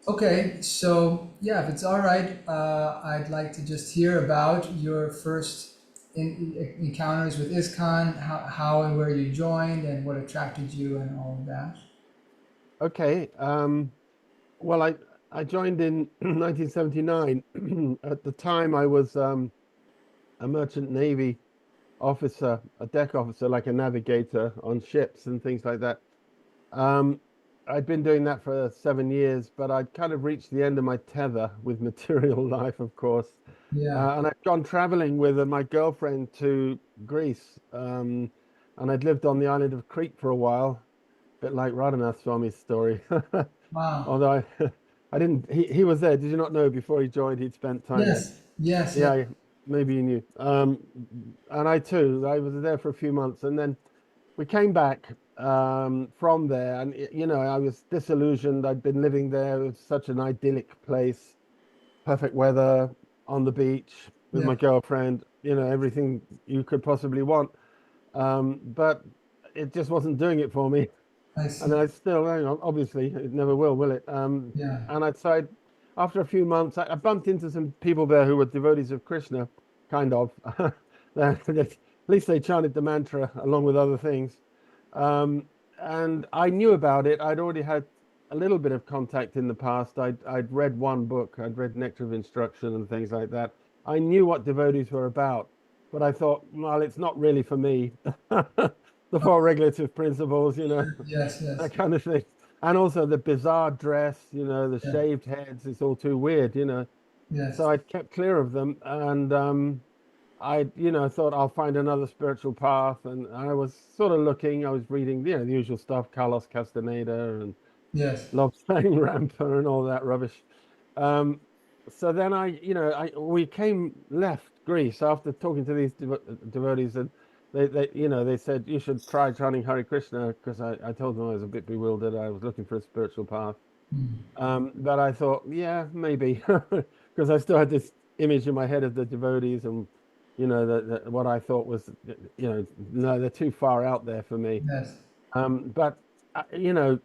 Okay, so yeah, if it's all right, I'd like to just hear about your first encounters with ISKCON, how and where you joined, and what attracted you, and all of that. Okay. Well, I joined in 1979. At the time, I was a merchant navy officer, a deck officer, like a navigator on ships and things like that. Um, I'd been doing that for 7 years, but I'd kind of reached the end of my tether with material life, of course. Yeah. And I'd gone traveling with my girlfriend to Greece. And I'd lived on the island of Crete for a while, a bit like Radhanath Swami's story. Wow. Although I didn't, he was there. Did you not know before he joined, he'd spent time there? Yes. Yes. Yes. Yeah, maybe you knew. And I too, I was there for a few months, and then we came back from there, and I was disillusioned. I'd been living there; it was such an idyllic place, perfect weather, on the beach with my Yeah. girlfriend. Everything you could possibly want. But it just wasn't doing it for me. I And see. I still, obviously, it never will it? Yeah. And I'd say after a few months, I bumped into some people there who were devotees of Krishna, kind of. At least they chanted the mantra along with other things. Um, and I knew about it. I'd already had a little bit of contact in the past. I'd read one book. I'd read Nectar of Instruction and things like that. I knew what devotees were about, but I thought, well, it's not really for me. The four regulative principles, Yes. that Yes. kind of thing. And also the bizarre dress, the Yeah. shaved heads, it's all too weird. Yes. So I kept clear of them. And I thought I'll find another spiritual path. And I was sort of looking, I was reading, the usual stuff, Carlos Castaneda and Yes. Lobsang Rampa and all that rubbish. Um, so then we left Greece after talking to these devotees, and they said you should try chanting Hare Krishna because I told them I was a bit bewildered. I was looking for a spiritual path. Mm. But I thought, yeah, maybe, because I still had this image in my head of the devotees, and what I thought was, no, they're too far out there for me. Yes. But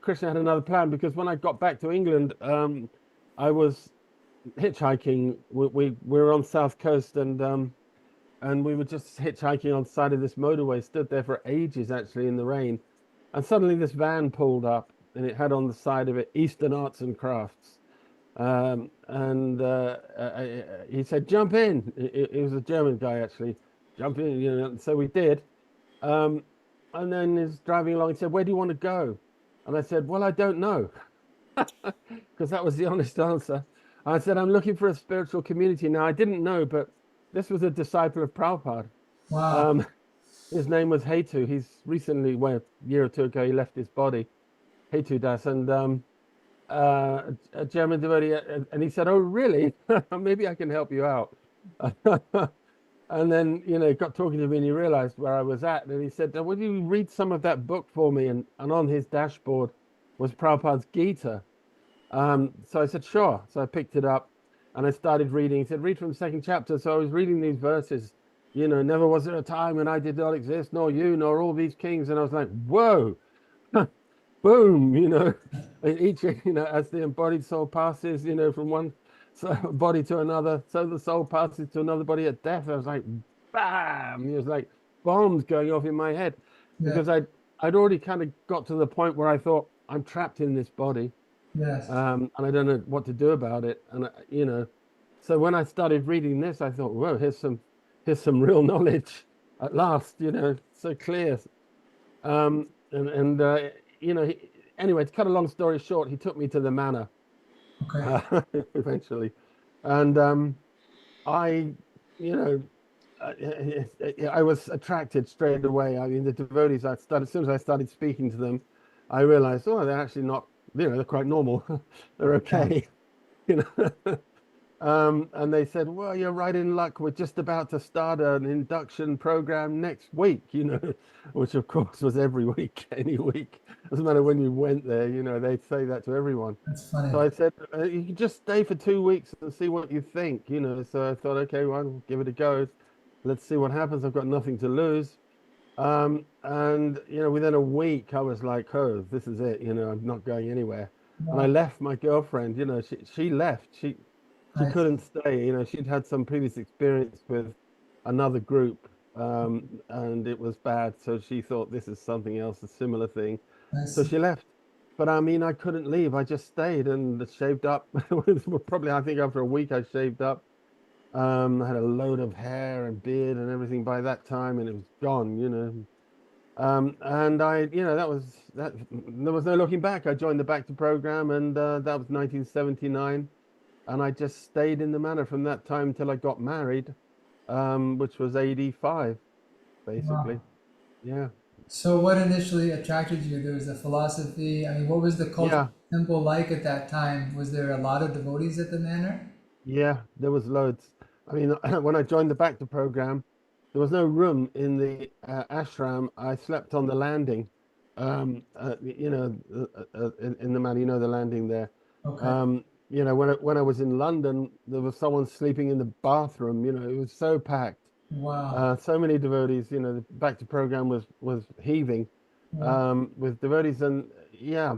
Krishna had another plan because when I got back to England, I was hitchhiking. We were on South Coast, and we were just hitchhiking on the side of this motorway. Stood there for ages, actually, in the rain, and suddenly this van pulled up, and it had on the side of it Eastern Arts and Crafts. And he said, "Jump in." It was a German guy, actually. Jump in, So we did. Um, and then he's driving along and said, "Where do you want to go?" And I said, "Well, I don't know," because that was the honest answer. I said, "I'm looking for a spiritual community." Now, I didn't know, but this was a disciple of Prabhupada. Wow. Um, his name was Hetu. He's recently, well, a year or two ago, he left his body, Hetu Das, and a German devotee. And he said, "Oh, really? Maybe I can help you out." And then, got talking to me and he realized where I was at. And he said, "Would you read some of that book for me?" And on his dashboard was Prabhupada's Gita. So I said, "Sure." So I picked it up and I started reading. He said, "Read from the second chapter." So I was reading these verses, never was there a time when I did not exist, nor you, nor all these kings. And I was like, whoa, boom, and each, as the embodied soul passes, from one body to another, so the soul passes to another body at death. I was like, bam, it was like bombs going off in my head Yeah. because I'd already kind of got to the point where I thought I'm trapped in this body, Yes. and I don't know what to do about it. And so when I started reading this, I thought, whoa, here's some real knowledge at last, so clear. And anyway, to cut a long story short, he took me to the manor Okay. eventually, and I, you know, I was attracted straight away. I mean, the devotees I started as soon as I started speaking to them, I realized, oh, they're actually not, they're quite normal. They're Yeah. okay, you know. And they said, "Well, you're right in luck. We're just about to start an induction program next week," which of course was every week, any week. Doesn't matter when you went there, they'd say that to everyone. That's So funny. I said, "You can just stay for 2 weeks and see what you think." So I thought, okay, well, give it a go. Let's see what happens. I've got nothing to lose. And within a week, I was like, "Oh, this is it. I'm not going anywhere." and I Wow. left my girlfriend. You know, she left. She I couldn't stay. You know, she'd had some previous experience with another group, and it was bad. So she thought this is something else, a similar thing. I So see. she left. But I mean, I couldn't leave. I just stayed and shaved up. Probably, I think after a week, I shaved up. I had a load of hair and beard and everything by that time, and it was gone. You know, and that was that. There was no looking back. I joined the Back to program, and that was 1979, and I just stayed in the manor from that time until I got married, which was 85, Wow. basically. Yeah, So what initially attracted you? There was the philosophy. I mean, what was the culture of yeah. the temple like at that time? Was there a lot of devotees at the manor? Yeah, there was loads. I mean, when I joined the Bhakti program, there was no room in the ashram. I slept on the landing, in the man, the landing there. Okay. When I was in London, there was someone sleeping in the bathroom. You know, it was so packed. Wow. So many devotees. You know, the Bhakti program was heaving Wow. with devotees, and yeah,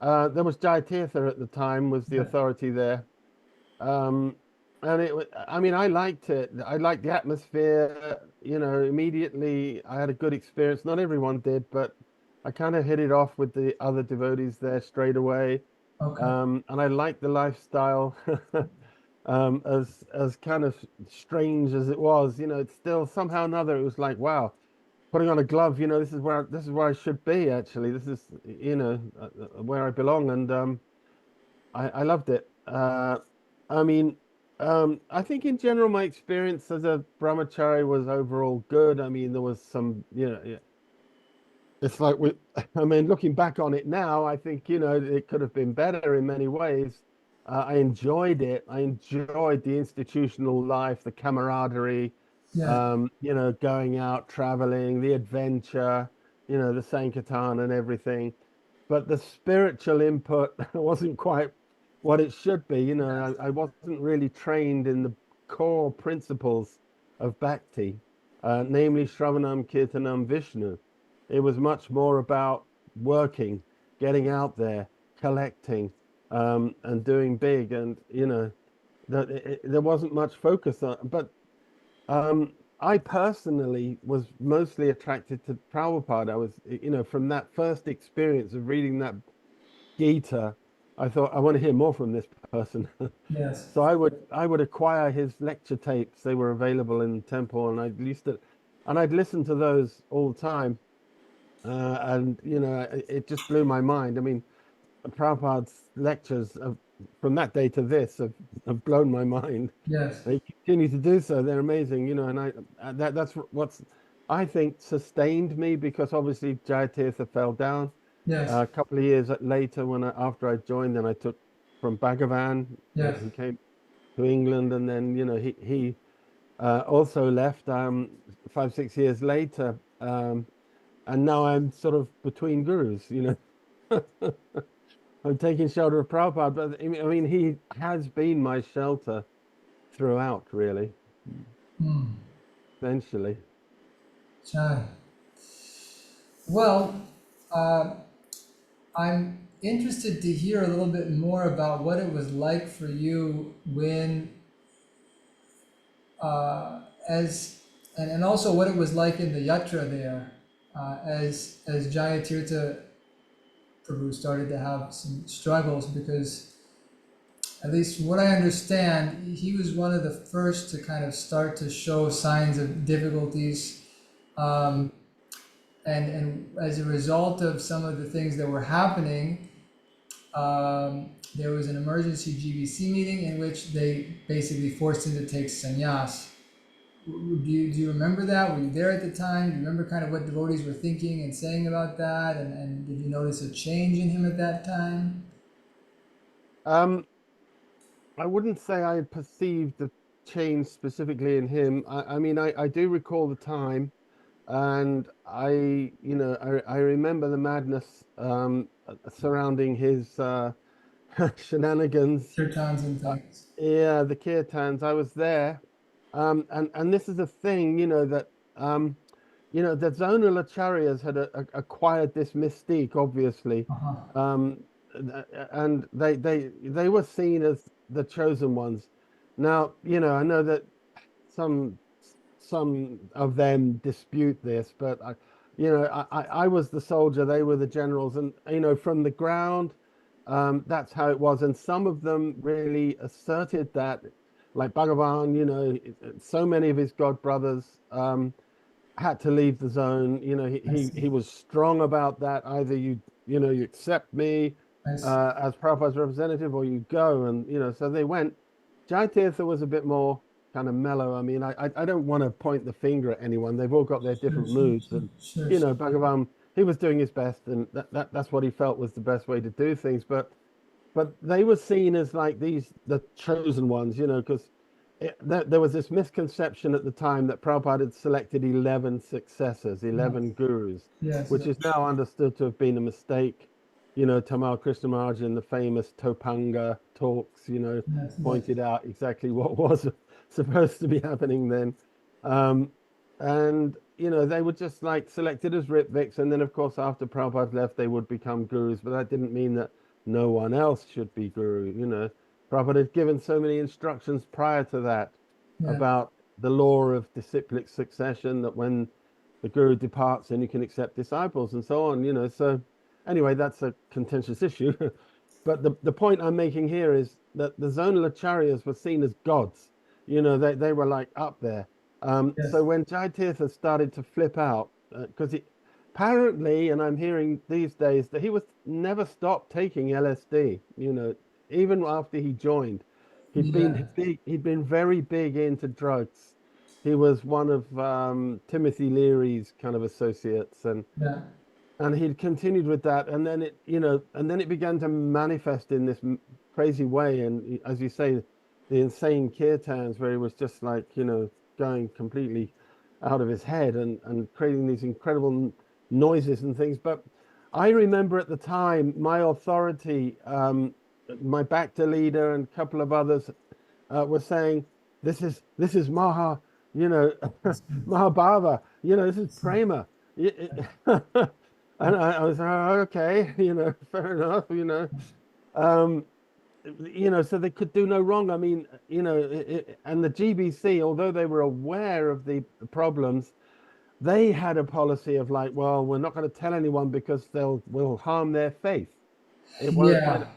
there was Jai Tirtha at the time was the Yeah. authority there. Um, and I mean, I liked it. I liked the atmosphere. You know, immediately I had a good experience. Not everyone did, but I kind of hit it off with the other devotees there straight away. Okay. And I liked the lifestyle. As kind of strange as it was, it's still somehow or another, it was like, wow, putting on a glove, this is where I should be actually. This is, where I belong. And I loved it. I mean, I think in general, my experience as a brahmachari was overall good. I mean, there was some, yeah, it's like I mean, looking back on it now, I think, it could have been better in many ways. I enjoyed it. I enjoyed the institutional life, the camaraderie, Yeah. going out, traveling, the adventure, the Sankirtan and everything. But the spiritual input wasn't quite what it should be. I wasn't really trained in the core principles of bhakti, namely Shravanam, Kirtanam, Vishnu. It was much more about working, getting out there, collecting, and doing big. And, there wasn't much focus on, but I personally was mostly attracted to Prabhupada. I was, from that first experience of reading that Gita, I thought I want to hear more from this person. Yes. So I would acquire his lecture tapes. They were available in the temple, and I'd listen to those all the time. And it just blew my mind. I mean, Prabhupada's lectures from that day to this have blown my mind. Yes. They continue to do so. They're amazing, and that's what's I think sustained me, because obviously Jayatirtha fell down. Yes. A couple of years later, after I joined, then I took from Bhagavan. Yes. He came to England, and then he also left 5, 6 years later. And now I'm sort of between gurus. I'm taking shelter of Prabhupada, but I mean, he has been my shelter throughout, really, Hmm. essentially. Chai. Well, uh, I'm interested to hear a little bit more about what it was like for you when, uh, as, and also what it was like in the yatra there, as Jayatirtha Prabhu started to have some struggles because, at least from what I understand, he was one of the first to kind of start to show signs of difficulties. Um, and as a result of some of the things that were happening, there was an emergency GBC meeting in which they basically forced him to take sannyas. Do you remember that? Were you there at the time? Do you remember kind of what devotees were thinking and saying about that? And did you notice a change in him at that time? Um, I wouldn't say I perceived the change specifically in him. I mean, I do recall the time, and I remember the madness surrounding his shenanigans. Kirtans and things. Yeah, the kirtans. I was there, and this is a thing, that zonal acharyas had acquired this mystique, obviously. Uh huh. Um, and they were seen as the chosen ones. Now, I know that some some of them dispute this, but I was the soldier, they were the generals, and from the ground, that's how it was. And some of them really asserted that, like Bhagavan, so many of his god brothers had to leave the zone. I He see. was strong about that. Either you accept me I see. as Prabhupada's representative, or you go. And so they went. Jai Tirtha was a bit more kind of mellow. I mean, I don't want to point the finger at anyone. They've all got their Sure, different sure, moods, and sure, sure. Bhagavan, he was doing his best, and that's what he felt was the best way to do things. But they were seen as like the chosen ones, because there was this misconception at the time that Prabhupada had selected 11 successors, Yes, 11 gurus, yes, which is yes, now understood to have been a mistake. Tamal Krishna Maharaj in the famous Topanga talks, yes, yes. pointed out exactly what was supposed to be happening then. Um, and, they were just like selected as Ritviks. And then, of course, after Prabhupada left, they would become gurus. But that didn't mean that no one else should be guru. Prabhupada had given so many instructions prior to that Yeah, about the law of disciplic succession, that when the guru departs, then you can accept disciples and so on. So anyway, that's a contentious issue. But the point I'm making here is that the zonal acharyas were seen as gods. They were like up there. yes, So when Jai Tirtha started to flip out, because apparently, and I'm hearing these days that he was never stopped taking LSD, even after he joined. He'd yeah, been big, he'd been very big into drugs. He was one of Timothy Leary's kind of associates, yeah, and he'd continued with that, and then it began to manifest in this crazy way. And as you say, the insane kirtans where he was just like going completely out of his head, and creating these incredible noises and things. But I remember at the time my authority, my Bhakta leader and a couple of others were saying, this is Maha, I see, Mahabhava, this I is see. Prema. And I was like, "Oh, okay, fair enough, Um, so they could do no wrong. I mean, and the GBC, although they were aware of the problems, they had a policy of like, well, we're not going to tell anyone because will harm their faith. It won't, Yeah, so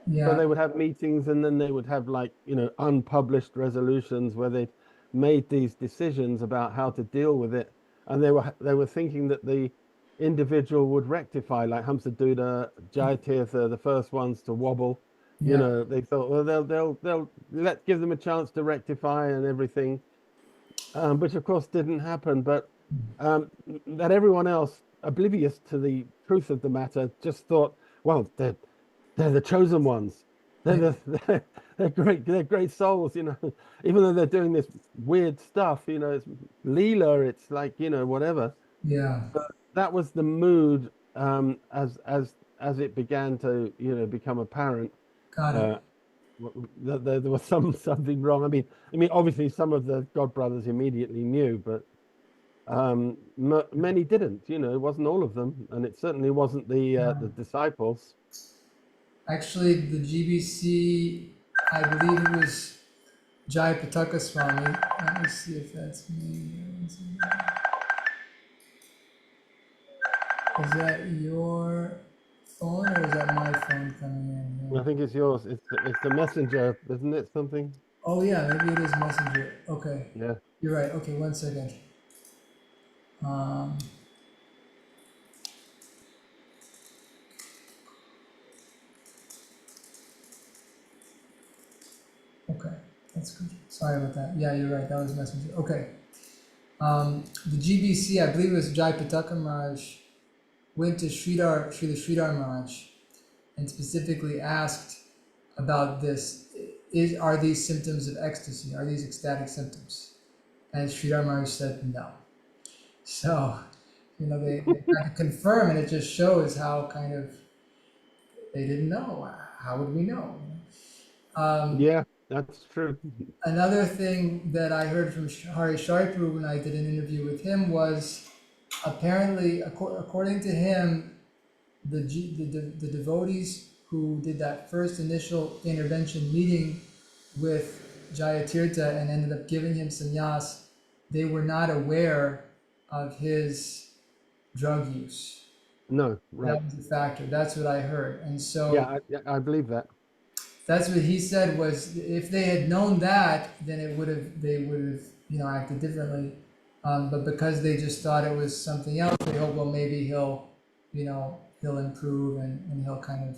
yeah, they would have meetings, and then they would have like, unpublished resolutions where they'd made these decisions about how to deal with it. And they were thinking that the individual would rectify, like Hamsa Duda, Jai Tirtha, the first ones to wobble. yeah, They thought, well, they'll give them a chance to rectify and everything, which of course didn't happen. But that everyone else, oblivious to the truth of the matter, just thought, well, they're the chosen ones. They're yeah, they're great. They're great souls. Even though they're doing this weird stuff. It's Leela. It's like whatever. yeah. But that was the mood, as it began to become apparent. Got it. Uh, that there was something wrong. I mean, obviously some of the God brothers immediately knew, but many didn't. It wasn't all of them, and it certainly wasn't the disciples. Actually, the GBC, I believe it was Jai Pataka Swami. Let me see if that's me. Is that your phone or is that my phone coming in I here? think it's yours. It's the messenger, isn't it? Something. Oh yeah, maybe it is Messenger. Okay, Yeah. you're right. Okay, 1 second. Um, okay, that's good. Sorry about that. Yeah, you're right. That was Messenger. Okay. The GBC, I believe it was Jai Pataka Maharaj, went to Srila Sridhar Maharaj and specifically asked about this. Are these symptoms of ecstasy? Are these ecstatic symptoms? And Sridhar Maharaj said no. So, they had to confirm, and it just shows how kind of they didn't know. How would we know? Yeah, that's true. Another thing that I heard from Hari Sharipu when I did an interview with him was apparently, according to him, the devotees who did that first initial intervention meeting with Jayatirtha and ended up giving him sannyas, they were not aware of his drug use. No, right. That was a factor. That's what I heard. And so Yeah, I believe that. that's what he said was if they had known that, then they would have, acted differently. But because they just thought it was something else, they hope, well, maybe he'll improve and he'll kind of,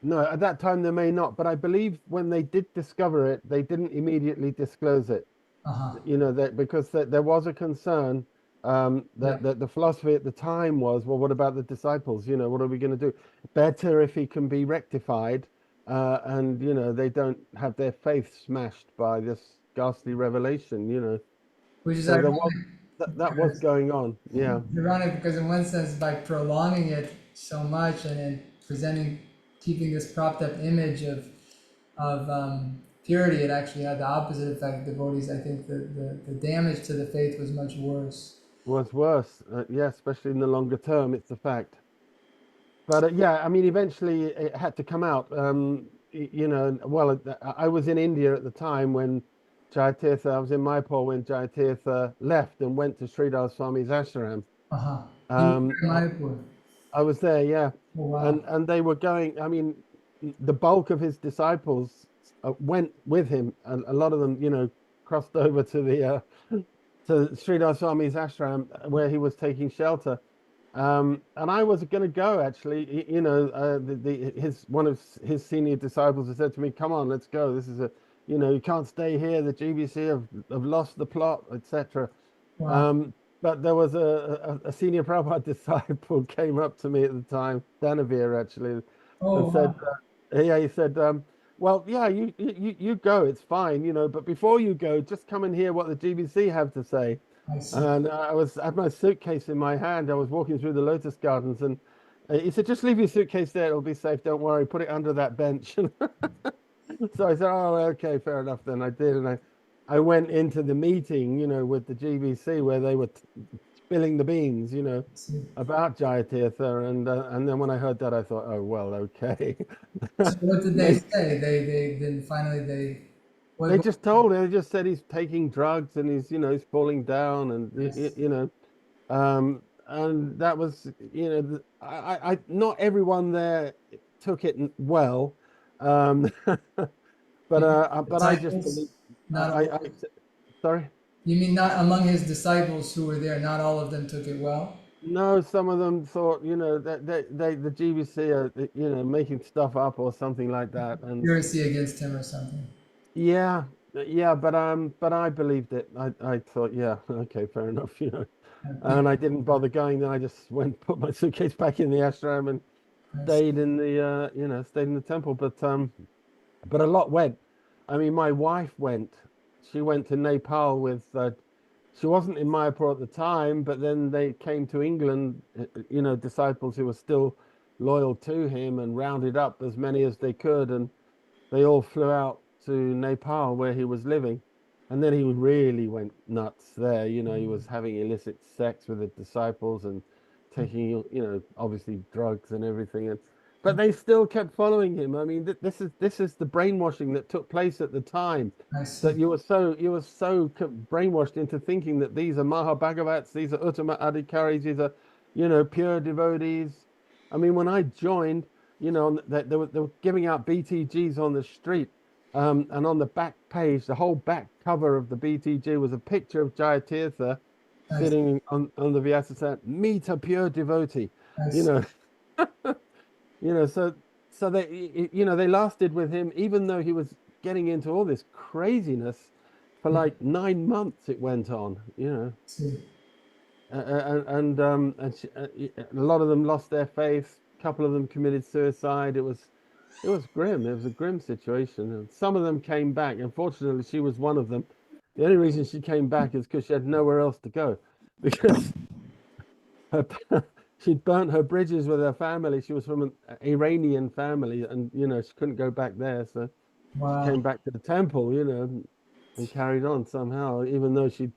No, at that time they may not, but I believe when they did discover it, they didn't immediately disclose it. uh-huh, That because there was a concern, yeah. that the philosophy at the time was, well, what about the disciples? What are we going to do? Better if he can be rectified, and they don't have their faith smashed by this ghastly revelation. Which is So there ironic was that was because going on. Yeah, in one sense, by prolonging it so much and then keeping this propped up image of purity, it actually had the opposite effect. Devotees, I think the damage to the faith was much worse. was worse. Yeah, especially in the longer term. It's a fact. But yeah, I mean, eventually it had to come out. Well, I was in India at the time when Jayatirtha, I was in Mayapur when Jayatirtha left and went to Sridhar Swami's ashram. Uh-huh. You Um, were I, in Mayapur. I was there, yeah, Oh, wow. and they were going. I mean, the bulk of his disciples went with him, and a lot of them, crossed over to the to Sridhar Swami's ashram where he was taking shelter. And I was going to go actually. His one of his senior disciples had said to me, "Come on, let's go. This is you can't stay here. The GBC have lost the plot, etc." Wow. But there was a senior Prabhupada disciple came up to me at the time, Danavir actually, and Oh, said, wow. "Yeah," he said, "Well, yeah, you go. It's fine, but before you go, just come and hear what the GBC have to say." I see. And had my suitcase in my hand. I was walking through the lotus gardens, and he said, "Just leave your suitcase there. It'll be safe. Don't worry. Put it under that bench." So I said, "Oh, okay, fair enough." Then I did, and I went into the meeting, with the GBC where they were spilling the beans, I see. about Jayatirtha, and then when I heard that, I thought, "Oh well, okay." So what did they Maybe say? They then finally they what just told him. They just said he's taking drugs and he's falling down, and yes. and that was, not everyone there took it well, um, but You mean but I just disciples? believe, Not all. sorry. You mean not among his disciples who were there, not all of them took it well? No, some of them thought, that the GBC are, making stuff up or something like that, and Conspiracy against him or something. yeah, yeah, but I believed it. I thought, yeah, okay, fair enough, People, and I didn't bother going. Then I just went, put my suitcase back in the ashram, and I see. stayed in the stayed in the temple. But a lot went. I mean, my wife went. She went to Nepal with. She wasn't in Mayapur at the time, but then they came to England. Disciples who were still loyal to him and rounded up as many as they could, and they all flew out to Nepal where he was living. And then he really went nuts there. He was having illicit sex with the disciples and taking, obviously drugs and everything. But they still kept following him. I mean, this is the brainwashing that took place at the time. I That see. you were so brainwashed into thinking that these are Mahabhagavats, these are Uttama Adhikaris, these are, pure devotees. I mean, when I joined, they were giving out BTGs on the street. And on the back page, the whole back cover of the BTG was a picture of Jayatirtha I see. sitting on the Vyasa, meet a pure devotee. I You see. know, so they lasted with him, even though he was getting into all this craziness for Yeah, like 9 months. It went on, I see. and a lot of them lost their faith. A couple of them committed suicide. It was grim. It was a grim situation. And some of them came back. Unfortunately, she was one of them. The only reason she came back is because she had nowhere else to go, because her, she'd burnt her bridges with her family. She was from an Iranian family, and she couldn't go back there, so she Wow. came back to the temple, and carried on somehow, even though she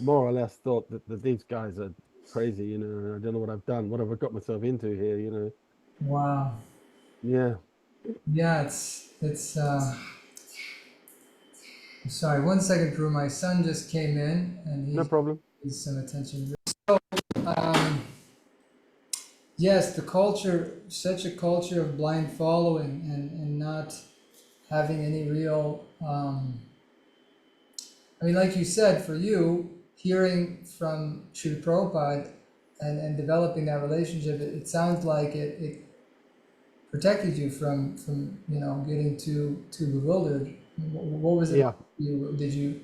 more or less thought that these guys are crazy. I don't know what I've done. What have I got myself into here? Wow. Yeah. Yeah, sorry, 1 second, Drew. My son just came in and No he problem. needs some attention. Um, yes, the culture, such a culture of blind following and not having any real, I mean, like you said, for you, hearing from Srila Prabhupada and developing that relationship, it sounds like it protected you from getting too bewildered. What was it like Yeah. for you? Did you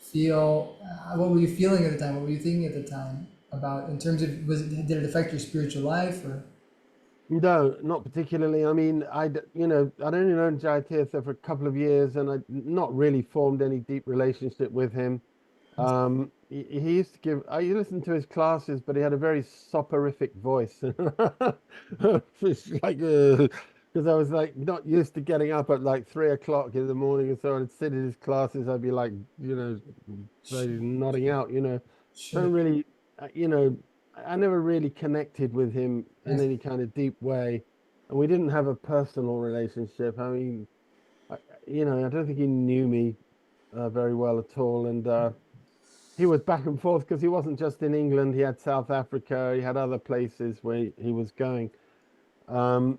feel what were you feeling at the time? What were you thinking at the time about in terms of did it affect your spiritual life or No, not particularly. I mean, I'd only known Jai Tirtha for a couple of years, and I'd not really formed any deep relationship with him. He used to give. I listened to his classes, but he had a very soporific voice. It's like, because I was like not used to getting up at like 3 o'clock in the morning, and so I'd sit in his classes. I'd be like, very nodding out. sure? Don't really, uh, you know, I never really connected with him I, in any kind of deep way, and we didn't have a personal relationship. I mean, I don't think he knew me very well at all, and he was back and forth because he wasn't just in England. He had South Africa. He had other places where he was going. Um,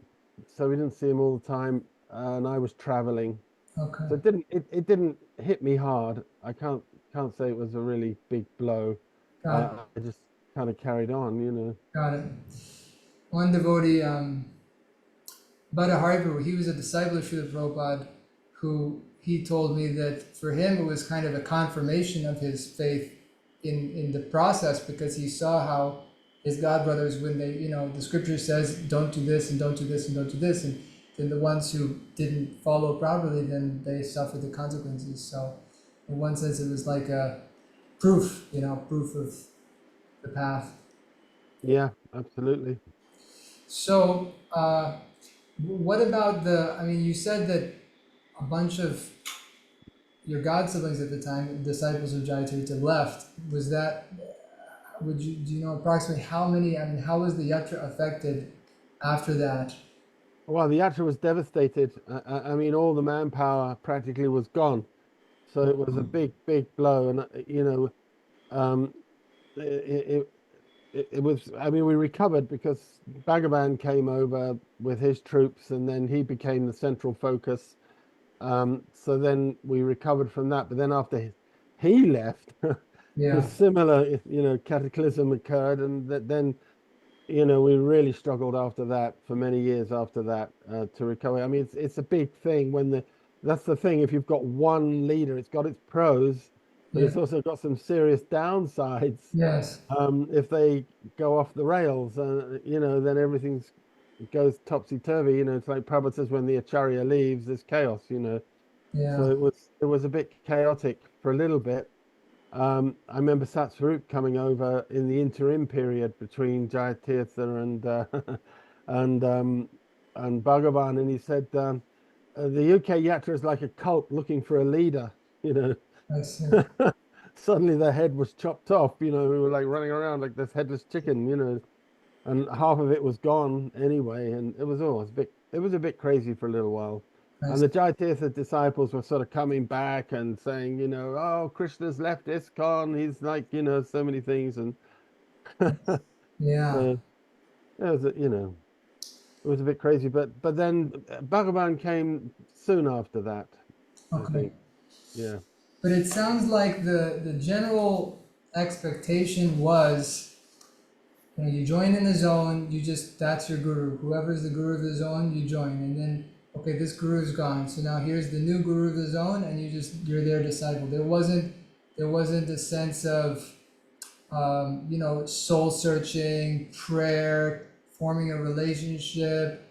so we didn't see him all the time, and I was traveling, okay, so it didn't hit me hard. I can't say it was a really big blow. got it, I just kind of carried on. got it. One devotee, Bhatta Hariprabhu, he was a disciple of Srila Prabhupada, who he told me that for him it was kind of a confirmation of his faith in the process because he saw how his godbrothers, when they, the scripture says, don't do this and don't do this and don't do this, and then the ones who didn't follow properly, then they suffered the consequences. So, in one sense, it was like a proof, proof of the path. Yeah, absolutely. So, what about I mean, you said that a bunch of your god siblings at the time, disciples of Jayatita, left. Was that, do you know approximately how many, I mean, how was the yatra affected after that? Well, the Yatra was devastated. I mean, all the manpower practically was gone. So it was a big, big blow. And, um, it, it was, I mean, we recovered because Bhagavan came over with his troops and then he became the central focus. So then we recovered from that. But then after he left, a Yeah, similar, cataclysm occurred. And then we really struggled after that for many years after that to recover. I mean, it's a big thing that's the thing. If you've got one leader, it's got its pros, but yeah, it's also got some serious downsides. yes, If they go off the rails, then everything goes topsy turvy. It's like Prabhupada says, when the acharya leaves, there's chaos. So yeah, it was a bit chaotic for a little bit. I remember Satsvarup coming over in the interim period between Jayatirtha and and Bhagavan, and he said the UK Yatra is like a cult looking for a leader. You know, I see. Suddenly their head was chopped off. We were like running around like this headless chicken. And half of it was gone anyway, and it was a bit crazy for a little while. I And see. the Jaitirtha disciples were sort of coming back and saying, oh, Krishna's left ISKCON. He's like, so many things, and Yeah, so it was a bit crazy. But then Bhagavan came soon after that, I okay. think. Yeah. But it sounds like the general expectation was, you join in the zone, you just, that's your guru. Whoever's the guru of the zone, you join. And then, okay, this guru's gone. So now here's the new guru of the zone, and you're their disciple. There wasn't a sense of, soul searching, prayer, forming a relationship,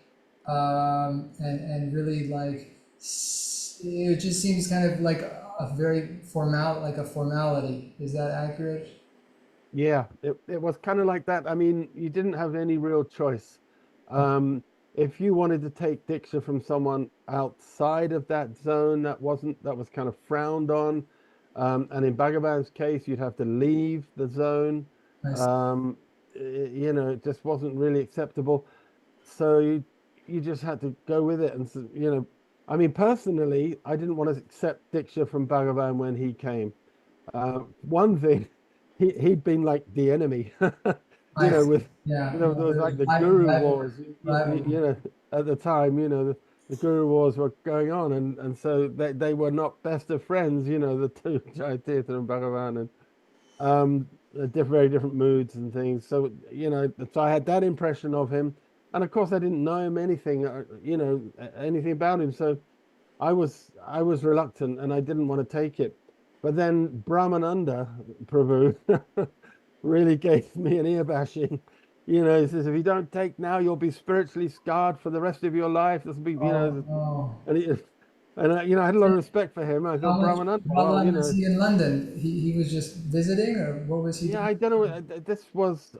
and really like, it just seems kind of like a very like a formality. Is that accurate? Yeah, it was kind of like that. I mean, you didn't have any real choice. Um, if you wanted to take Diksha from someone outside of that zone, that was kind of frowned on. And in Bhagavan's case, you'd have to leave the zone. I see. Um, it just wasn't really acceptable. So you just had to go with it. And so, I mean, personally, I didn't want to accept Diksha from Bhagavan when he came. One thing, he'd been like the enemy, I see. with, Yeah, there was there's like the Guru Wars, rivalry. at the time, the Guru Wars were going on, and so they were not best of friends, the two, Jai Tirtha and Bhagavan, and very different moods and things. So, so I had that impression of him, and of course I didn't know him anything, anything about him. So I was reluctant and I didn't want to take it. But then Brahmananda Prabhu really gave me an ear bashing. He says, if you don't take now, you'll be spiritually scarred for the rest of your life. This will be, Oh, oh. and I had a lot of respect for him. I How thought, much, Brahmananda, how well, long was he in London? He was just visiting, or what was he yeah, doing? I don't know. This was,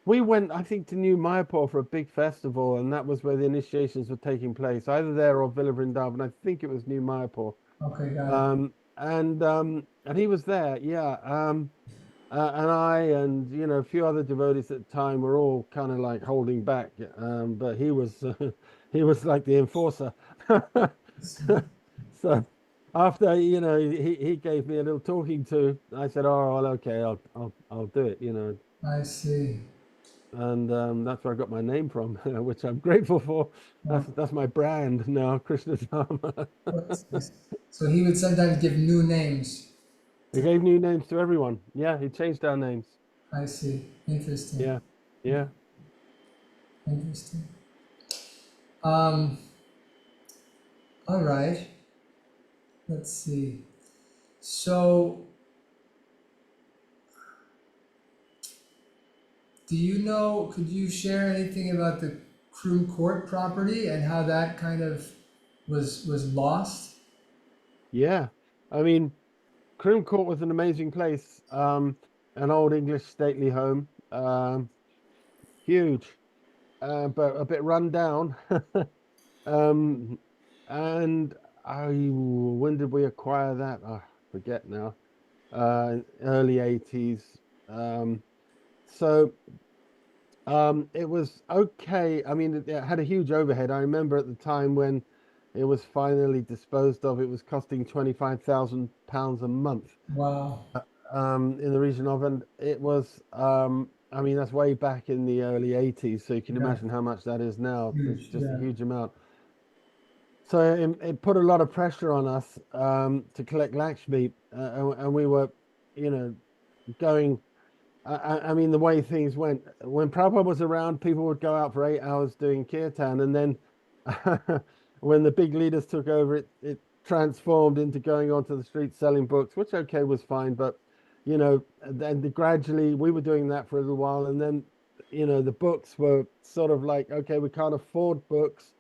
we went, I think, to New Mayapur for a big festival, and that was where the initiations were taking place, either there or Villa Vrindavan. I think it was New Mayapur. Okay, got it. And he was there, yeah. And I and a few other devotees at the time were all kind of like holding back, but he was he was like the enforcer. So after he gave me a little talking to, I said, "Oh, well, okay, I'll do it," I see. and that's where I got my name from, which I'm grateful for. Well, That's my brand now, Krishna Dharma. that's nice. So he would sometimes give new names. He gave new names to everyone. Yeah, he changed our names. I see. Interesting. Yeah, yeah. Interesting. Um, all right. Let's see. So, could you share anything about the Croom Court property and how that kind of was lost? Yeah. I mean, Croom Court was an amazing place. An old English stately home. Huge, but a bit run down. Um, and when did we acquire that? I forget now. Early 80s. Um, so it was okay. I mean, it had a huge overhead. I remember at the time when it was finally disposed of, it was costing £25,000 a month, Wow. in the region of, and it was, I mean, that's way back in the early 80s. So you can Yeah. imagine how much that is now. It's Huge. just a Yeah. huge amount. So it put a lot of pressure on us, to collect Lakshmi, and we were, you know, going. I mean, the way things went when Prabhupada was around, people would go out for 8 hours doing kirtan, and then when the big leaders took over, it transformed into going onto the streets selling books, which okay was fine, but then gradually we were doing that for a little while, and then the books were sort of like, okay, we can't afford books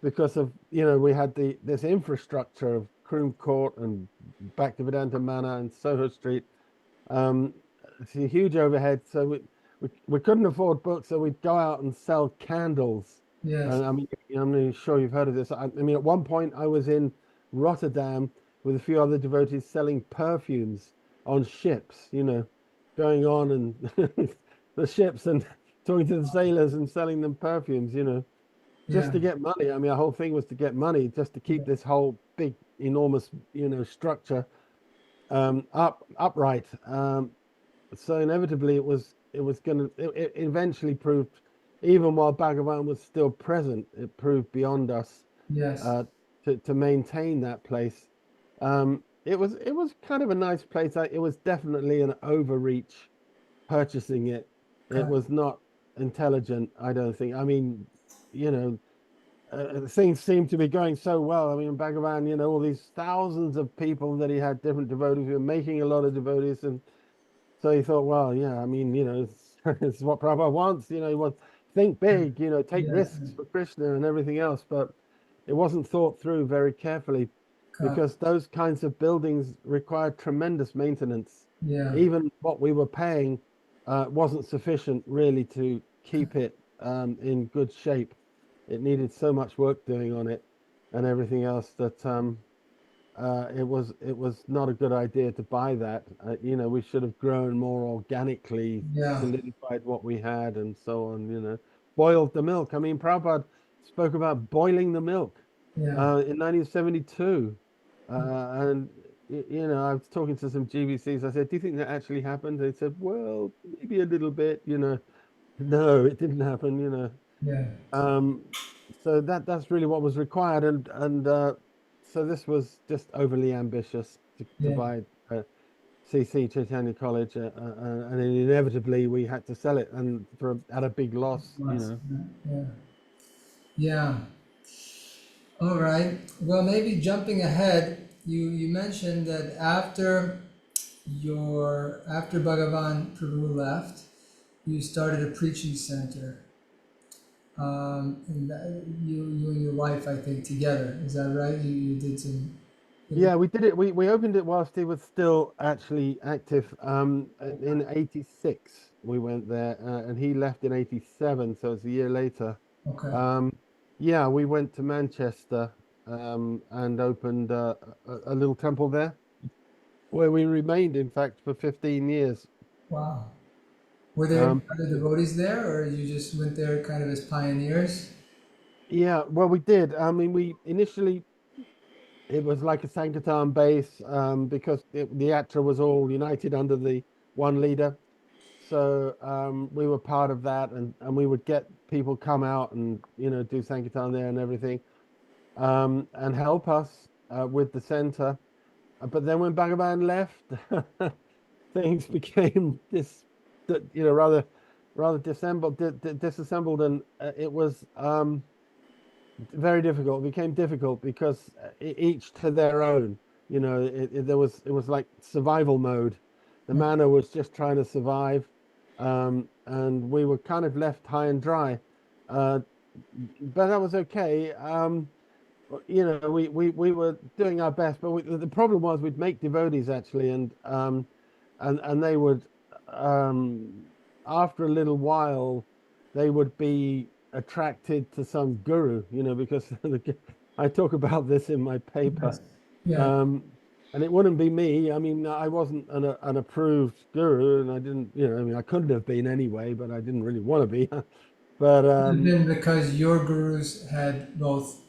because of we had this infrastructure of Croom Court and Bhaktivedanta Manor and Soho Street. Um, it's a huge overhead, so we couldn't afford books, so we'd go out and sell candles. Yes. And I mean, I'm not sure you've heard of this. I mean, at one point I was in Rotterdam with a few other devotees selling perfumes on ships, going on and the ships and talking to the sailors and selling them perfumes, just Yeah. to get money. I mean, the whole thing was to get money, just to keep Yeah. this whole big, enormous, structure upright. So inevitably, it was going to. It eventually proved, even while Bhagavan was still present, it proved beyond us, Yes. to maintain that place. It was kind of a nice place. It was definitely an overreach purchasing it. It Got was not intelligent, I don't think. I mean, you know, things seemed to be going so well. I mean, Bhagavan, all these thousands of people that he had, different devotees who were making a lot of devotees. And so he thought, well, yeah, I mean, it's what Prabhupada wants. He wants think big, take Yes. risks for Krishna and everything else. But it wasn't thought through very carefully, Got because those kinds of buildings required tremendous maintenance. Yeah. Even what we were paying wasn't sufficient really to keep it in good shape. It needed so much work doing on it and everything else that it was not a good idea to buy that. We should have grown more organically, Yeah. solidified what we had, and so on. Boiled the milk. I mean, Prabhupada spoke about boiling the milk Yeah. in 1972. And, I was talking to some GBCs. I said, do you think that actually happened? They said, well, maybe a little bit, No, it didn't happen, Yeah. Um, so that's really what was required. And so this was just overly ambitious to Yeah. buy CC Chaitanya College, and then inevitably we had to sell it and at a big loss, Months. Yeah. Yeah. All right. Well, maybe jumping ahead, you mentioned that after Bhagavan Prabhu left, you started a preaching center. And you and your wife, I think, together. Is that right? You did some. Yeah, we did it. We opened it whilst he was still actually active. In '86 we went there, and he left in '87, so it's a year later. Okay. Um, yeah, we went to Manchester, and opened a little temple there, where we remained, in fact, for 15 years. Wow. Were there Um, other devotees there, or you just went there kind of as pioneers? yeah, well, we did. I mean, we initially it was like a Sankirtan base, because the Yatra was all united under the one leader. So we were part of that, and we would get people come out and do Sankirtan there and everything, and help us with the center. But then when Bhagavan left, things became rather disassembled, and it was very difficult. It became difficult because each to their own. It was like survival mode. The Yeah. manor was just trying to survive, and we were kind of left high and dry. Uh, but that was okay. We were doing our best, but the problem was we'd make devotees actually, and they would, um, after a little while, they would be attracted to some guru, because I talk about this in my paper, Yes. Yeah. um, and it wouldn't be me. I mean, I wasn't an approved guru, and I didn't, I mean, I couldn't have been anyway, but I didn't really want to be. But Could have been because your gurus had both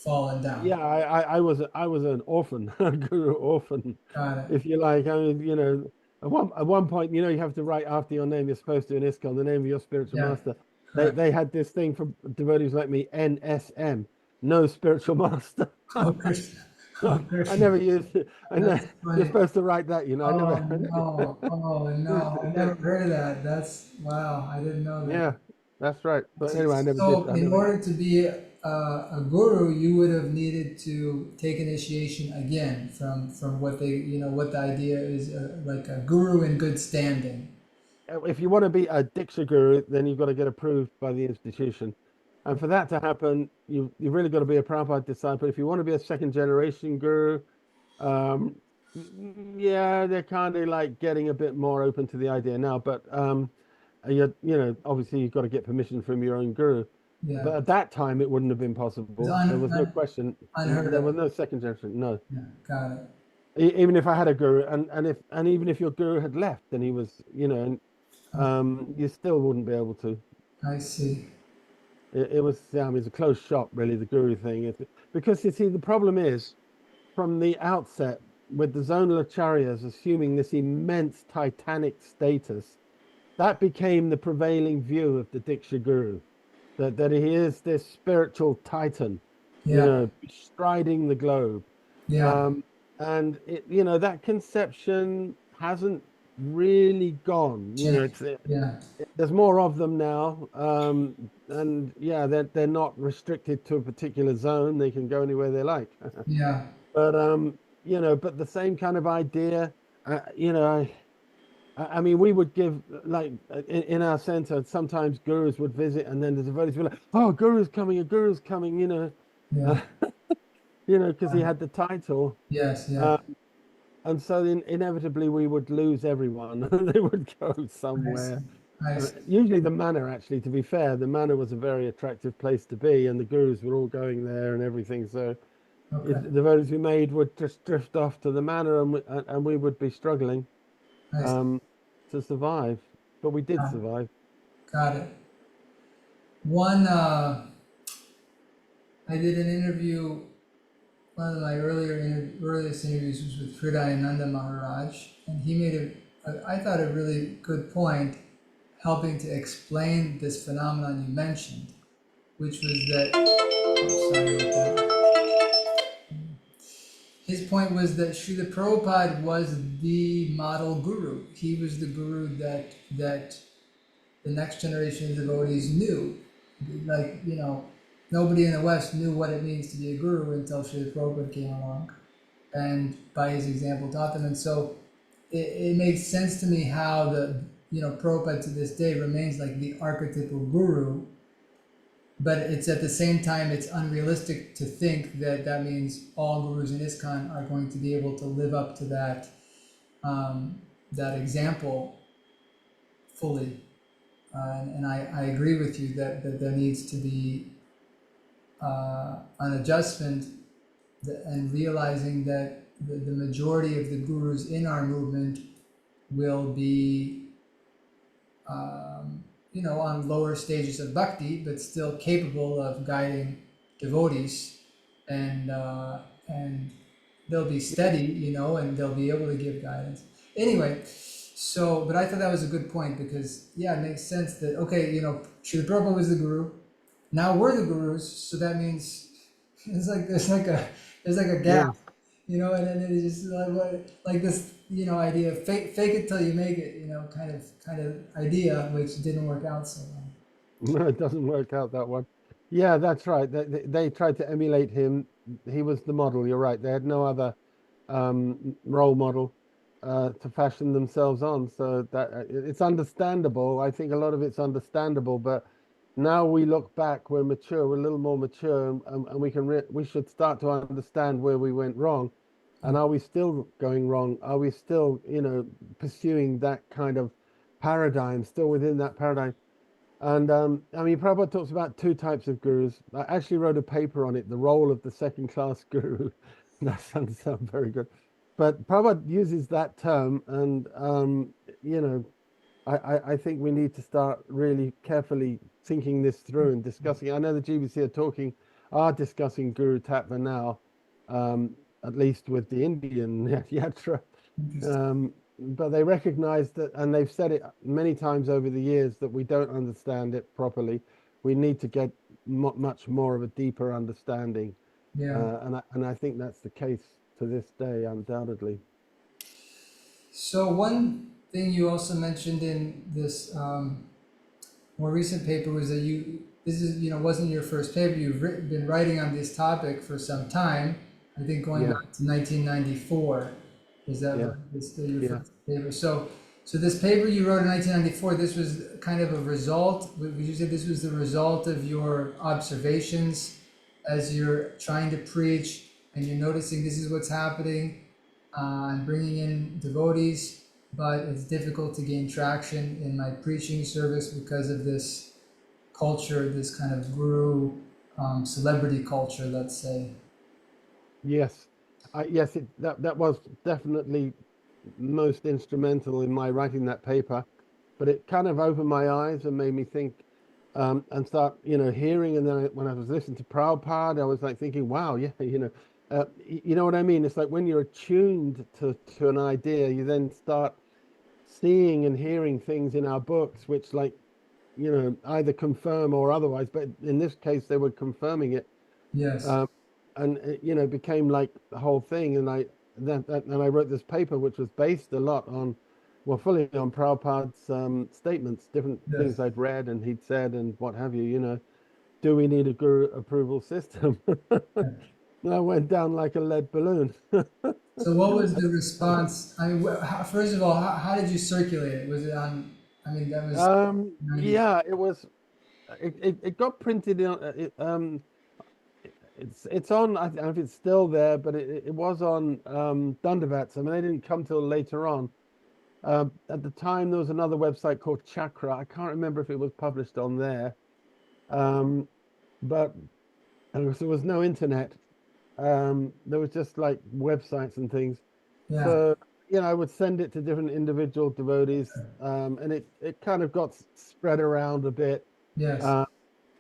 fallen down. yeah, I was an orphan, a guru orphan, Got it. if you like. I mean, at one point, you have to write after your name. You're supposed to in ISKCON, the name of your spiritual Yeah. master. They Correct. they had this thing for devotees like me, NSM, no spiritual master. Oh, Krishna. Oh, I Krishna. never used it. That's You're funny. supposed to write that, I Oh never, I no. Oh no. I never never heard of that. That's wow. I didn't know that. yeah, that's right. But anyway, I never did. So, I in never. order to be a guru, you would have needed to take initiation again from what the idea is, like a guru in good standing. If you want to be a Diksha guru, then you've got to get approved by the institution. And for that to happen, you've really got to be a Prabhupada disciple. If you want to be a second generation guru, um, yeah, they're kind of like getting a bit more open to the idea now. But obviously you've got to get permission from your own guru. Yeah, But at that time, it wouldn't have been it's possible. There was no question. unheard There of. was no second generation. No. Yeah, got it. Even if I had a guru, and even if your guru had left and he was, you still wouldn't be able to. I see. It was, I mean, it's a closed shop, really, the guru thing. Because you see, the problem is from the outset with the zonal acharyas assuming this immense titanic status, that became the prevailing view of the Diksha guru, that he is this spiritual titan, Yeah, striding the globe. yeah, Um, and that conception hasn't really gone. change. Yeah, There's more of them now, and yeah, they're not restricted to a particular zone. They can go anywhere they like. yeah, But but the same kind of idea. I mean, we would give like in our center. Sometimes gurus would visit, and then the devotees would be like, "Oh, guru's coming! A guru's coming!" yeah. Because he had the title. Yes, yeah. Uh, and so inevitably we would lose everyone. They would go I see. somewhere. I see. Usually the manor, actually, to be fair, the manor was a very attractive place to be, and the gurus were all going there and everything. So Okay. the devotees we made would just drift off to the manor, and we would be struggling I see. um, to survive. But we did Got it. survive. Got it. One I did an interview. One of my earliest interviews was with Hridayananda Maharaj, and he made I thought, a really good point, helping to explain this phenomenon you mentioned, which was that. Oh, sorry about that. His point was that Srila Prabhupada was the model guru. He was the guru that the next generation of devotees knew. Like, nobody in the West knew what it means to be a guru until Srila Prabhupada came along and by his example taught them. And so it makes sense to me how Prabhupada to this day remains like the archetypal guru, but it's at the same time, it's unrealistic to think that that means all gurus in ISKCON are going to be able to live up to that example fully. And I agree with you that there needs to be an adjustment and realizing that the majority of the gurus in our movement will be, on lower stages of bhakti, but still capable of guiding devotees, and they'll be steady, and they'll be able to give guidance. Anyway, but I thought that was a good point because, yeah, it makes sense that, okay, Srila Prabhupada was the guru, now we're the gurus, so that means it's like there's like a gap, Yeah. and then it's just like this, idea of fake it till you make it, kind of idea, which didn't work out so well. No, it doesn't work out that one. Yeah, that's right. They tried to emulate him. He was the model. You're right. They had no other role model to fashion themselves on. So that it's understandable. I think a lot of it's understandable. But now we look back, we're mature, we're a little more mature, and we should start to understand where we went wrong. And are we still going wrong? Are we still, pursuing that kind of paradigm, still within that paradigm? And I mean, Prabhupada talks about two types of gurus. I actually wrote a paper on it, the role of the second-class guru. That doesn't sound very good, but Prabhupada uses that term, and you know, I think we need to start really carefully thinking this through and discussing. I know the GBC are discussing Guru Tattva now, at least with the Indian yatra. But they recognize that, and they've said it many times over the years, that we don't understand it properly. We need to get much more of a deeper understanding. Yeah. And I think that's the case to this day, undoubtedly. So one thing you also mentioned in this more recent paper was that this is, wasn't your first paper. You've been writing on this topic for some time. I think going Yeah, back to 1994. Is that yeah, right? This still your yeah. first paper? So this paper you wrote in 1994. This was kind of a result. Would you say this was the result of your observations as you're trying to preach and you're noticing this is what's happening, and bringing in devotees, but it's difficult to gain traction in my preaching service because of this culture, this kind of guru, celebrity culture, let's say. Yes, yes, that was definitely most instrumental in my writing that paper, but it kind of opened my eyes and made me think, and start, hearing. And then when I was listening to Prabhupada, I was like thinking, wow, yeah, you know what I mean? It's like when you're attuned to an idea, you then start seeing and hearing things in our books, which like, either confirm or otherwise, but in this case, they were confirming it. Yes. Um, and it became like the whole thing. And I wrote this paper, which was based a lot on, well, fully on Prabhupada's statements, different Yes. things I'd read and he'd said and what have you. Do we need a guru approval system? And I went down like a lead balloon. So what was the response? I mean, first of all, how did you circulate it? Was it on? I mean, that was 90. Yeah, it was. It got printed in. It's on. I don't know if it's still there, but it was on Dundavats. I mean, they didn't come till later on. At the time, there was another website called Chakra. I can't remember if it was published on there, um, but there was no internet. There was just like websites and things. Yeah. So, I would send it to different individual devotees, and it kind of got spread around a bit. Yes. Uh,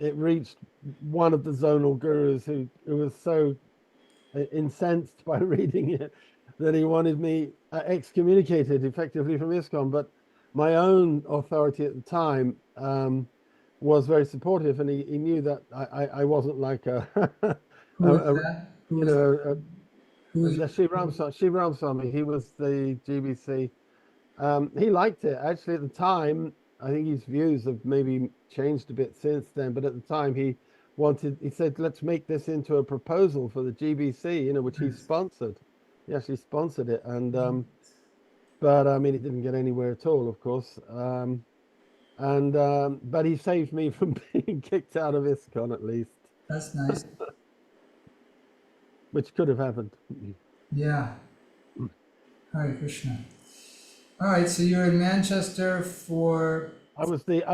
it reached one of the zonal gurus who was so incensed by reading it that he wanted me excommunicated effectively from ISKCON. But my own authority at the time was very supportive, and he knew that I wasn't like Who was that? Who you was know, who was the Shiv Ramswamy. He was the GBC. He liked it actually at the time. I think his views have maybe changed a bit since then, but at the time he said, let's make this into a proposal for the GBC, which he sponsored. He actually sponsored it. And, but I mean, it didn't get anywhere at all, of course. But he saved me from being kicked out of ISKCON at least, That's nice. which could have happened. Yeah. Hare Krishna. All right, so you're in Manchester for I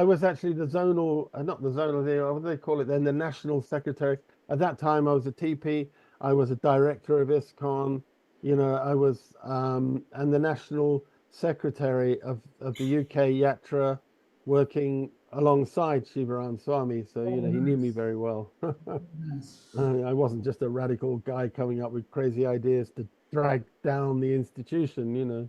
was actually the zonal, not the zonal, what do they call it then? The national secretary. At that time, I was a TP. I was a director of ISKCON. I was and the national secretary of the UK Yatra, working alongside Shivaram Swami. So oh, he knew me nice, very well. nice, I wasn't just a radical guy coming up with crazy ideas to drag down the institution.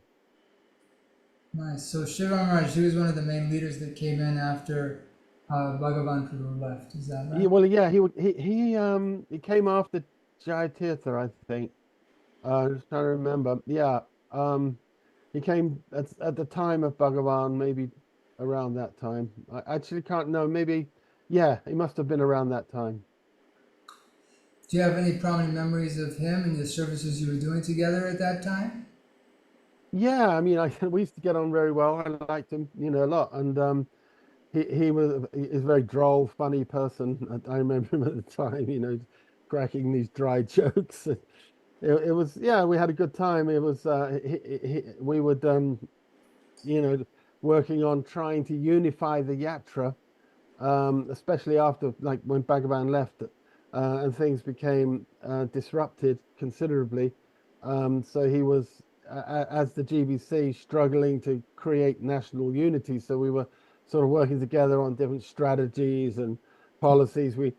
nice. So Shivam Raj, he was one of the main leaders that came in after Bhagavan Prabhu left. Is that Yeah, right? well, yeah, he came after Jai Tirtha, I think. I'm just trying to remember. Yeah, he came at the time of Bhagavan, maybe around that time. I actually can't know. Maybe, yeah, he must have been around that time. Do you have any prominent memories of him and the services you were doing together at that time? Yeah, I mean, we used to get on very well. I liked him, a lot, and he's a very droll, funny person. I remember him at the time, cracking these dry jokes. It was, yeah, we had a good time. It was we would you know working on trying to unify the yatra, especially after, like, when Bhagavan left, and things became disrupted considerably. So he was, as the GBC, struggling to create national unity. So we were sort of working together on different strategies and policies. We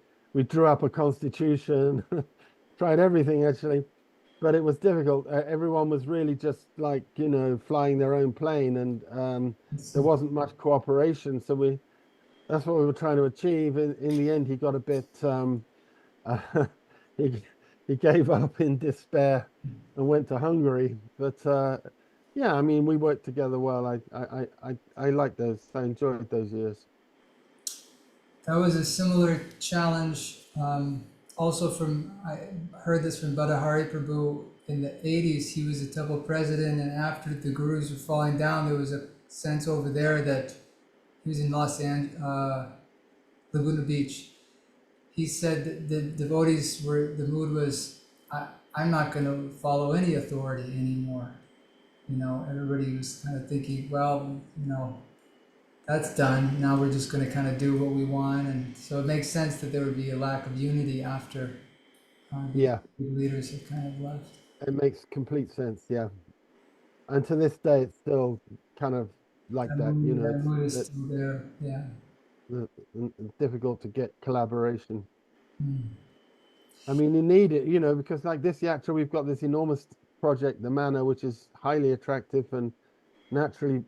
drew up a constitution, tried everything actually, but it was difficult. Everyone was really just like, flying their own plane, and there wasn't much cooperation. So that's what we were trying to achieve. In the end, he got a bit, he he gave up in despair and went to Hungary. But yeah, I mean, we worked together well. I liked those. I enjoyed those years. That was a similar challenge. Also, I heard this from Badahari Prabhu in the 80s. He was a temple president, and after the gurus were falling down, there was a sense over there that he was in Los Angeles, Laguna Beach. He said that the devotees the mood was, I'm not going to follow any authority anymore. Everybody was kind of thinking, well, that's done. Now we're just going to kind of do what we want. And so it makes sense that there would be a lack of unity after the Yeah, leaders have kind of left. it makes complete sense. Yeah, and to this day, it's still kind of like that. That mood is It's still there. Yeah. difficult to get collaboration. Hmm. I mean, you need it, because like this yatra, we've got this enormous project, the Manor, which is highly attractive, and naturally,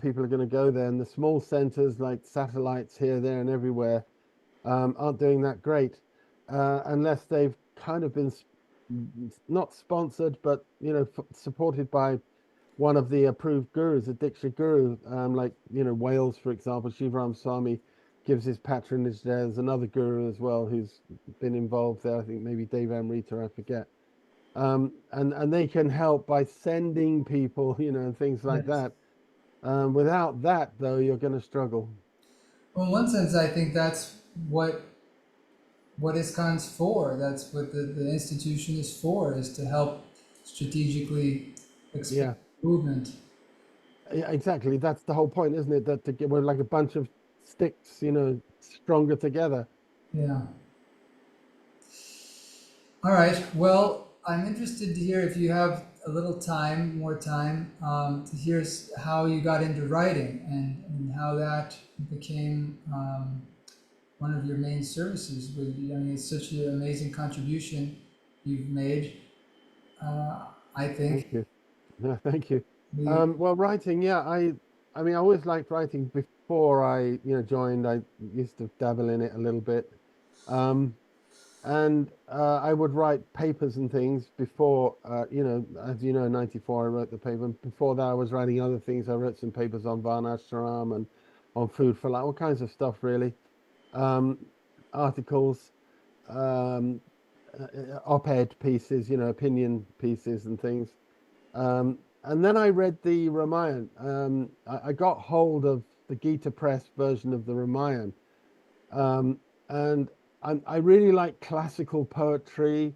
people are going to go there. And the small centers like satellites here, there, and everywhere aren't doing that great, unless they've kind of been not sponsored, but supported by one of the approved gurus, a Diksha guru, like Wales, for example. Shivaram Swami gives his patronage there. There's another guru as well who's been involved there. I think maybe Dave Amrita, I forget. And they can help by sending people, and things like Yes. that. Without that, though, you're going to struggle. Well, in one sense, I think that's what ISKCON's for. That's what the institution is for, is to help strategically expand Yeah, the movement. yeah, exactly. That's the whole point, isn't it? That we're like a bunch of sticks, stronger together. Yeah. All right. Well, I'm interested to hear if you have a little time, more time, to hear how you got into writing and how that became one of your main services. I mean, it's such an amazing contribution you've made. I Thank think you. Yeah, thank you. the Well, writing, yeah, I mean, I always liked writing before I, joined. I used to dabble in it a little bit. Um, and I would write papers and things before, as you know, in '94 I wrote the paper. Before that, I was writing other things. I wrote some papers on Varnashram and on food for life, all kinds of stuff, really. Um, Articles, um, op-ed pieces, opinion pieces and things. And then I read the Ramayana. I got hold of the Gita Press version of the Ramayana. Um, and I really like classical poetry,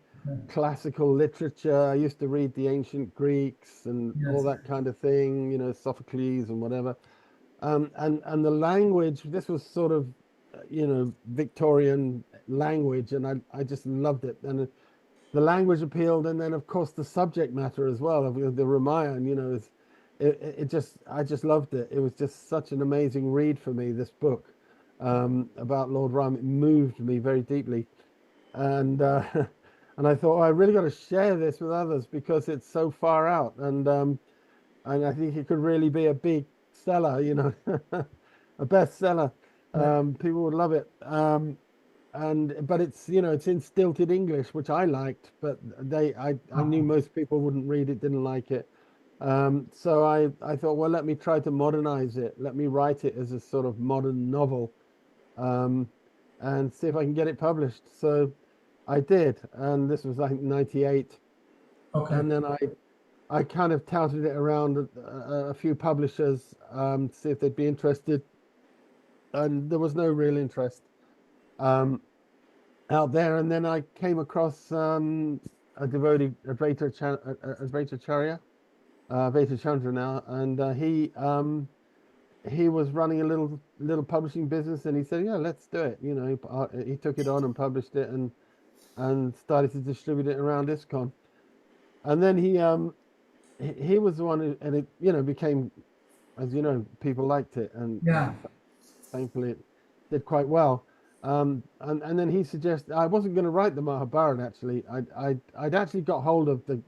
classical literature. I used to read the ancient Greeks and all yes, that kind of thing, Sophocles and whatever. And the language, this was sort of, Victorian language, and I just loved it. And the language appealed, and then of course the subject matter as well of the Ramayana. I just loved it. It was just such an amazing read for me. This book about Lord Ram, it moved me very deeply, and and I thought, oh, I really got to share this with others because it's so far out, and I think it could really be a big seller, a bestseller. yeah. People would love it. But it's it's in stilted English, which I liked, but I knew most people wouldn't read it, didn't like it. So I thought, well, let me try to modernize it. Let me write it as a sort of modern novel, um, and see if I can get it published. So I did, and this was like '98, Okay, and then I kind of touted it around a few publishers, to see if they'd be interested, and there was no real interest. Um, Out there, and then I came across a devotee, Advaita Charya, Advaita Chandra now, and he was running a little publishing business, and he said, "Yeah, let's do it." He took it on and published it, and started to distribute it around ISKCON. And then he was the one who, and it became, as you know, people liked it, and yeah, thankfully it did quite well. And then he suggested I wasn't going to write the Mahabharata. Actually, I'd actually got hold of the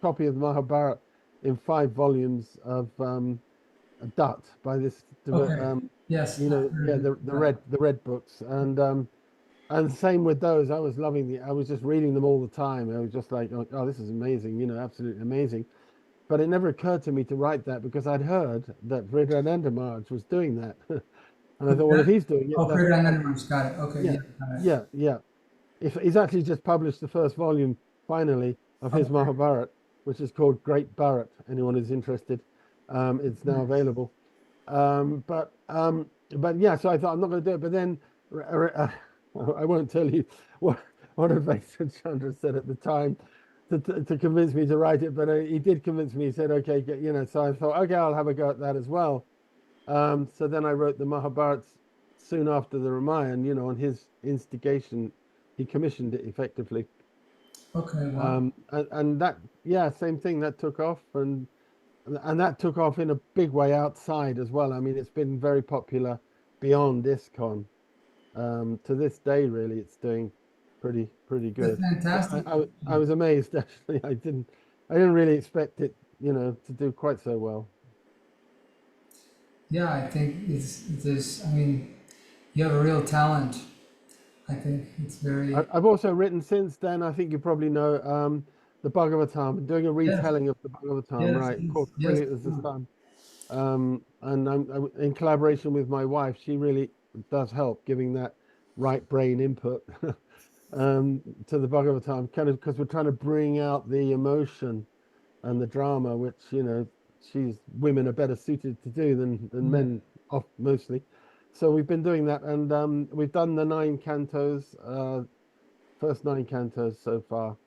copy of the Mahabharata in 5 volumes of Dutt by this, okay, yes, I've heard yeah, of it. the red books, and same with those. I was loving I was just reading them all the time. I was just like, oh, this is amazing, absolutely amazing. But it never occurred to me to write that because I'd heard that Vridananda Maharaj was doing that. And I Who's thought, well, if that? he's doing it, Oh, that's Kriran Animals, got it. Okay, yeah, yeah, got it. yeah. If he's actually just published the first volume finally of his Okay, Mahabharat, which is called Great Bharat. Anyone who's interested, it's now nice. available. But yeah, so I thought I'm not going to do it. But then I won't tell you what Advaita Chandra said at the time to convince me to write it, but he did convince me. He said, "Okay, So I thought, okay, I'll have a go at that as well. So then I wrote the Mahabharata soon after the Ramayana. On his instigation, he commissioned it effectively. Okay, wow. And that, yeah, same thing that took off, and that took off in a big way outside as well. I mean, it's been very popular beyond ISKCON. To this day, really, it's doing pretty That's good. fantastic. I was amazed actually. I didn't really expect it, to do quite so well. Yeah, I think there's, I mean, you have a real talent. I think it's very, I've also written since then. I think you probably know the Bhagavatam, doing a yes, retelling of the Bhagavatam, yes, right? yes, Called yes. Brilliant as the Sun. And I'm in collaboration with my wife. She really does help giving that right brain input to the Bhagavatam, kind of because we're trying to bring out the emotion and the drama, which women are better suited to do than Yeah. men, off mostly. So we've been doing that, and we've done the 9 cantos, first 9 cantos so far.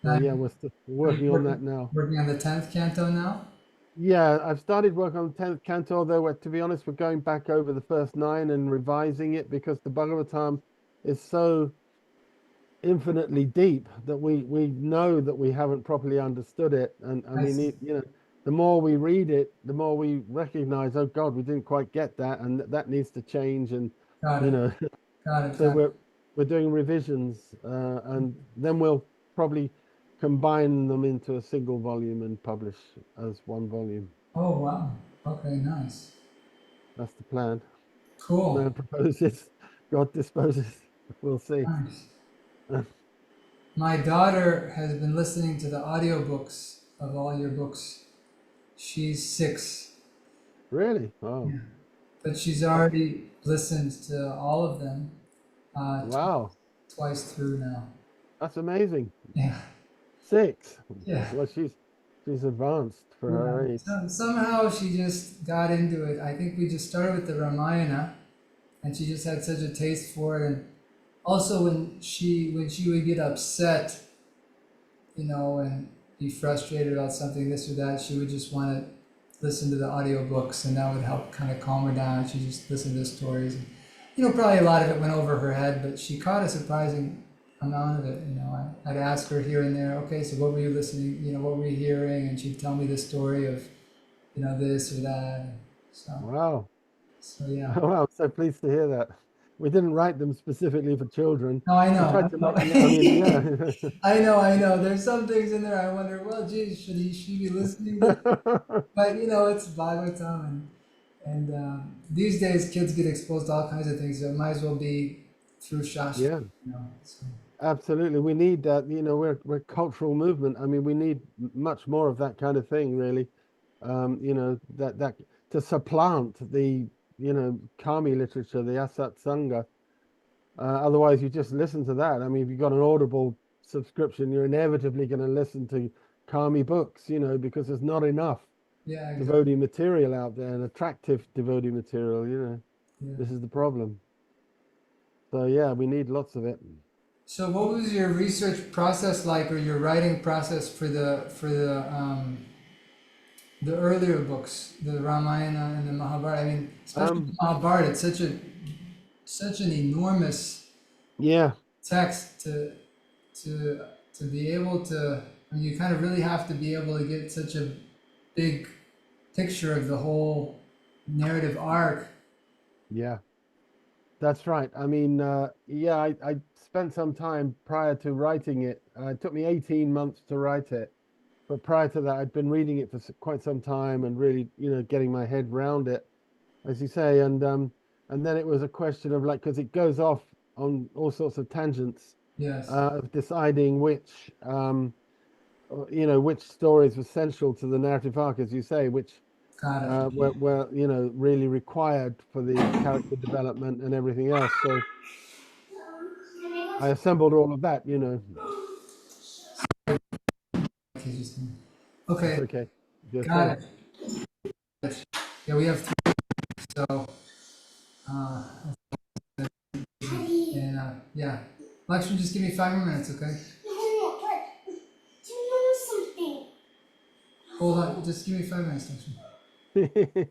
So Now, yeah, we're still are you working on that now. working on the 10th canto now? Yeah, I've started work on the 10th canto, although to be honest, we're going back over the first 9 and revising it because the Bhagavatam is so infinitely deep that we know that we haven't properly understood it. And I I mean, see. the more we read it, the more we recognize, oh God, we didn't quite get that, and that needs to change. And Got you it. know. Got it. So Got it. we're doing revisions, and then we'll probably combine them into a single volume and publish as one volume. Oh, wow. Okay, nice. That's the plan. Cool. Man proposes, God disposes. We'll see. Nice. My daughter has been listening to the audiobooks of all your books. She's 6. Really? Oh, Yeah. But she's that's, already listened to all of them uh, wow. twice through now. That's amazing. Yeah. 6. Yeah. Well, she's advanced for Yeah. her age. Somehow she just got into it. I think we just started with the Ramayana, and she just had such a taste for it. And also when she would get upset, and be frustrated about something, this or that, she would just want to listen to the audiobooks, and that would help kind of calm her down. She just listened to the stories. And, probably a lot of it went over her head, but she caught a surprising amount of it. I'd ask her here and there, okay, so what were you listening, what were you hearing? And she'd tell me the story of, this or that. So, Wow. yeah. Wow, I'm so pleased to hear that. We didn't write them specifically for children. No, I We know. tried to make, I mean, yeah. I know. There's some things in there I wonder, well, geez, she be listening to? But it's Bhagavatam, and these days kids get exposed to all kinds of things, so it might as well be through Shastra. Yeah, So, absolutely. We need that, we're a cultural movement. I mean, we need much more of that kind of thing, really. That to supplant the, Kami literature, the Asat Sangha. Otherwise, you just listen to that. I mean, if you've got an Audible subscription, you're inevitably going to listen to Kami books, because there's not enough yeah, exactly. devotee material out there, and attractive devotee material. Yeah. This is the problem. So yeah, we need lots of it. So, what was your research process like, or your writing process for the earlier books, the Ramayana and the Mahabharata? I mean, especially the Um, Mahabharata. It's such an enormous yeah, text to be able to. I mean, you kind of really have to be able to get such a big picture of the whole narrative arc. yeah, that's right. I mean, yeah, I spent some time prior to writing it. It took me 18 months to write it, but prior to that, I'd been reading it for quite some time and really, getting my head around it, as you say, and then it was a question of like, because it goes off on all sorts of tangents, Yes, of deciding which stories were central to the narrative arc, as you say, which got it. were really required for the character development and everything else. So I assembled all of that. That's Okay, okay. Your thing. got it. Yeah, we have three, so uh, and yeah, Lakshman, just give me 5 more minutes, okay? No, but do you know something? Hold on, just give me 5 minutes, Lakshman.